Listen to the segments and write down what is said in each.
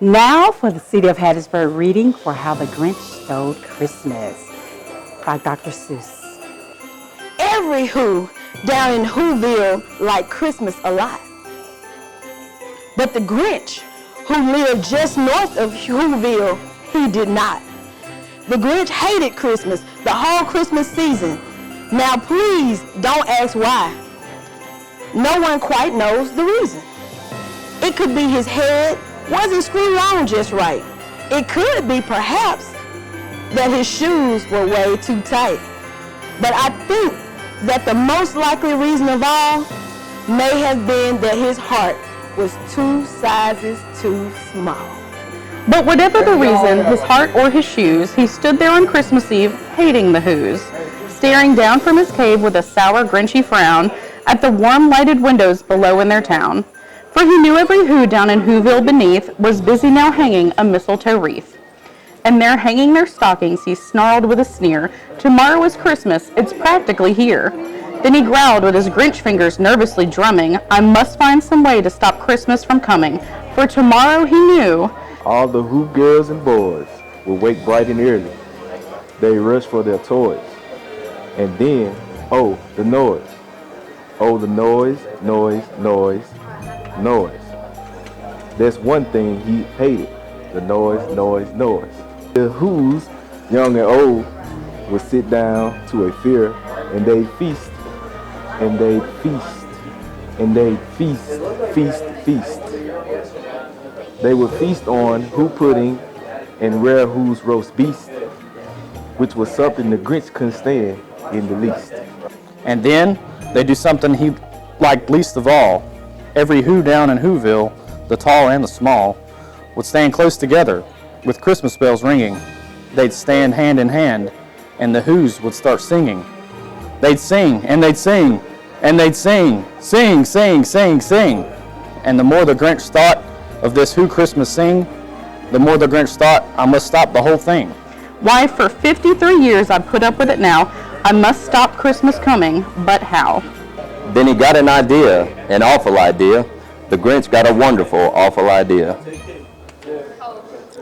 Now for the City of Hattiesburg reading for How the Grinch Stole Christmas by Dr. Seuss. Every Who down in Whoville liked Christmas a lot. But the Grinch, who lived just north of Whoville, he did not. The Grinch hated Christmas the whole Christmas season. Now please don't ask why. No one quite knows the reason. It could be his head wasn't screwed on just right. It could be perhaps that his shoes were way too tight. But I think that the most likely reason of all may have been that his heart was 2 sizes too small. But whatever the reason, his heart or his shoes, he stood there on Christmas Eve hating the Whos, staring down from his cave with a sour, grinchy frown at the warm lighted windows below in their town. For he knew every Who down in Whoville beneath was busy now hanging a mistletoe wreath. And there hanging their stockings, he snarled with a sneer, "Tomorrow is Christmas, it's practically here." Then he growled with his Grinch fingers nervously drumming, "I must find some way to stop Christmas from coming, for tomorrow," he knew, all the Who girls and boys would wake bright and early. They rush for their toys. And then, oh, the noise. Oh, the noise, noise, noise, noise. There's one thing he hated, the noise, noise, noise. The Who's, young and old, would sit down to a fear, and they'd feast, and they'd feast, and they'd feast, feast, feast. They would feast on Who pudding and rare Who's roast beast, which was something the Grinch couldn't stand in the least. And then they do something he liked least of all. Every Who down in Whoville, the tall and the small, would stand close together with Christmas bells ringing. They'd stand hand in hand, and the Whos would start singing. They'd sing, and they'd sing, and they'd sing, sing, sing, sing, sing. And the more the Grinch thought of this Who Christmas sing, the more the Grinch thought, I must stop the whole thing. "Why, for 53 years I've put up with it now. I must stop Christmas coming, but how?" Then he got an idea, an awful idea. The Grinch got a wonderful, awful idea.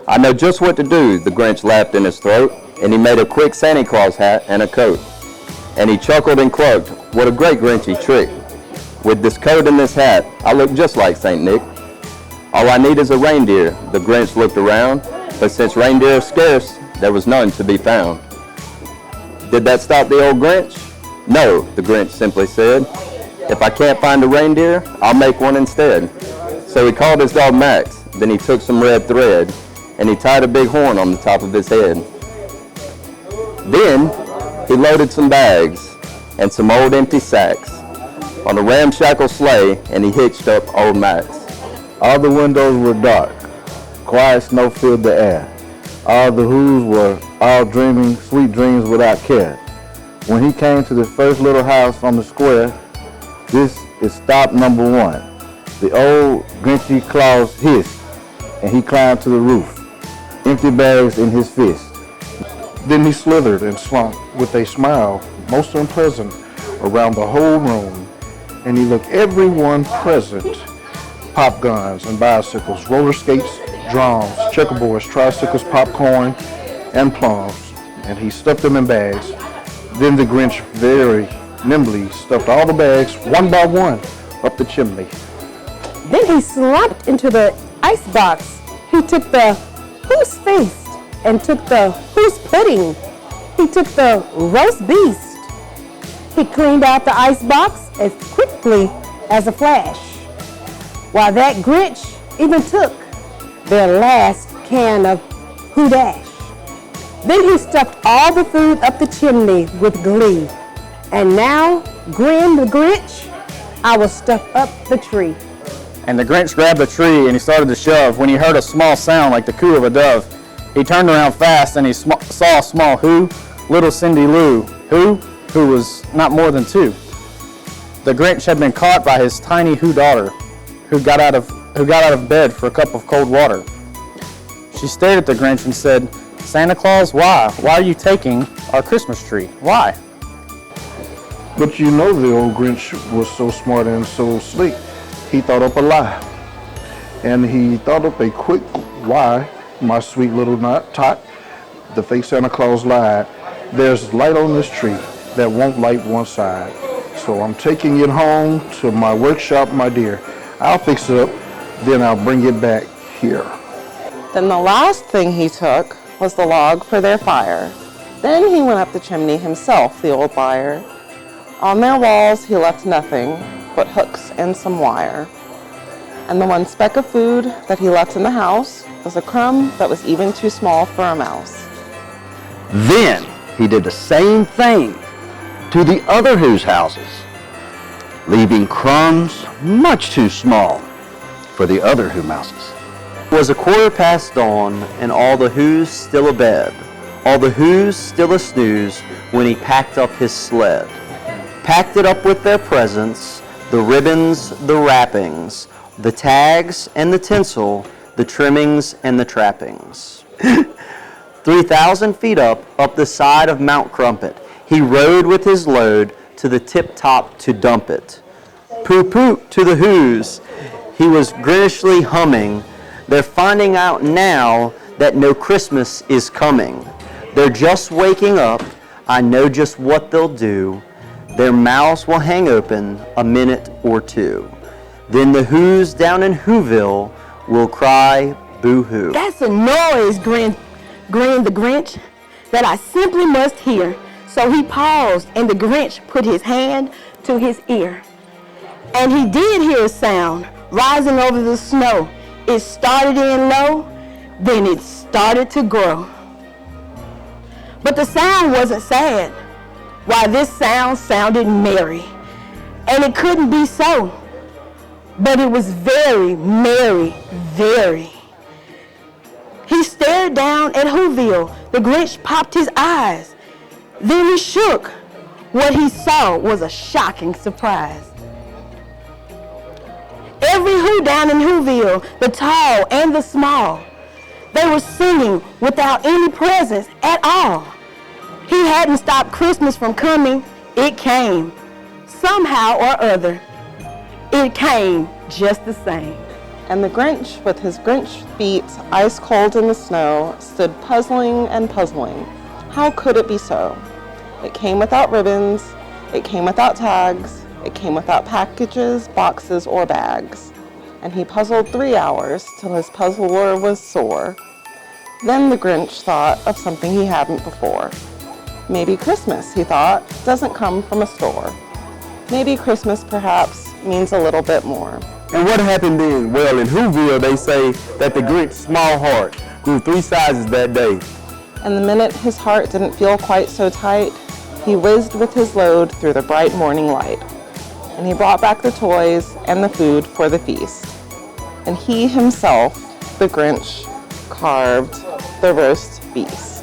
"I know just what to do," the Grinch laughed in his throat, and he made a quick Santa Claus hat and a coat. And he chuckled and clucked, "What a great Grinchy trick. With this coat and this hat, I look just like St. Nick. All I need is a reindeer." The Grinch looked around, but since reindeer are scarce, there was none to be found. Did that stop the old Grinch? No, the Grinch simply said. "If I can't find a reindeer, I'll make one instead." So he called his dog Max, then he took some red thread, and he tied a big horn on the top of his head. Then he loaded some bags and some old empty sacks on a ramshackle sleigh, and he hitched up old Max. All the windows were dark. Quiet snow filled the air. All the Whos were all dreaming sweet dreams without care. When he came to the first little house on the square, this is stop number 1. The old Grinchy Claus hissed, and he climbed to the roof, empty bags in his fist. Then he slithered and slumped with a smile most unpleasant around the whole room, and he looked everyone present. Pop guns and bicycles, roller skates, drums, checkerboards, tricycles, popcorn, and plums, and he stuffed them in bags. Then the Grinch very nimbly stuffed all the bags, one by one, up the chimney. Then he slumped into the icebox. He took the Who's feast and took the Who's pudding. He took the roast beast. He cleaned out the icebox as quickly as a flash, while that Grinch even took their last can of Who Dash. Then he stuffed all the food up the chimney with glee. And now, grinned the Grinch, I will stuff up the tree. And the Grinch grabbed a tree and he started to shove. When he heard a small sound like the coo of a dove, he turned around fast and he saw a small Who, little Cindy Lou, who was not more than 2. The Grinch had been caught by his tiny Who daughter, who got out of bed for a cup of cold water. She stared at the Grinch and said, "Santa Claus, why? Why are you taking our Christmas tree? Why?" But you know the old Grinch was so smart and so slick, he thought up a lie. And he thought up a quick Why, my sweet little tot, the fake Santa Claus lied. There's light on this tree that won't light one side. So I'm taking it home to my workshop, my dear. I'll fix it up, then I'll bring it back here. Then the last thing he took was the log for their fire. Then he went up the chimney himself, the old liar. On their walls he left nothing but hooks and some wire. And the one speck of food that he left in the house was a crumb that was even too small for a mouse. Then he did the same thing to the other Who's houses, leaving crumbs much too small for the other Who mouses. It was 1/4 dawn, and all the Who's still abed, all the Who's still a snooze, when he packed up his sled. Packed it up with their presents, the ribbons, the wrappings, the tags and the tinsel, the trimmings and the trappings. 3,000 feet up the side of Mount Crumpet, he rode with his load to the tip-top to dump it. Poot-poot to the Who's, he was grinishly humming. They're finding out now that no Christmas is coming. They're just waking up, I know just what they'll do. Their mouths will hang open a minute or two. Then the Who's down in Whoville will cry boo-hoo. That's a noise, grinned the Grinch, that I simply must hear. So he paused, and the Grinch put his hand to his ear. And he did hear a sound rising over the snow. It started in low, then it started to grow. But the sound wasn't sad. Why, this sound sounded merry. And it couldn't be so. But it was very merry, very. He stared down at Whoville. The Grinch popped his eyes. Then he shook. What he saw was a shocking surprise. Every Who down in Whoville, the tall and the small, they were singing without any presents at all. He hadn't stopped Christmas from coming. It came. Somehow or other, it came just the same. And the Grinch, with his Grinch feet ice cold in the snow, stood puzzling and puzzling. How could it be so? It came without ribbons, it came without tags, it came without packages, boxes, or bags. And he puzzled 3 hours till his puzzler was sore. Then the Grinch thought of something he hadn't before. Maybe Christmas, he thought, doesn't come from a store. Maybe Christmas, perhaps, means a little bit more. And what happened then? Well, in Whoville, they say that the Grinch's small heart grew 3 sizes that day. And the minute his heart didn't feel quite so tight, he whizzed with his load through the bright morning light. And he brought back the toys and the food for the feast. And he himself, the Grinch, carved the roast beast.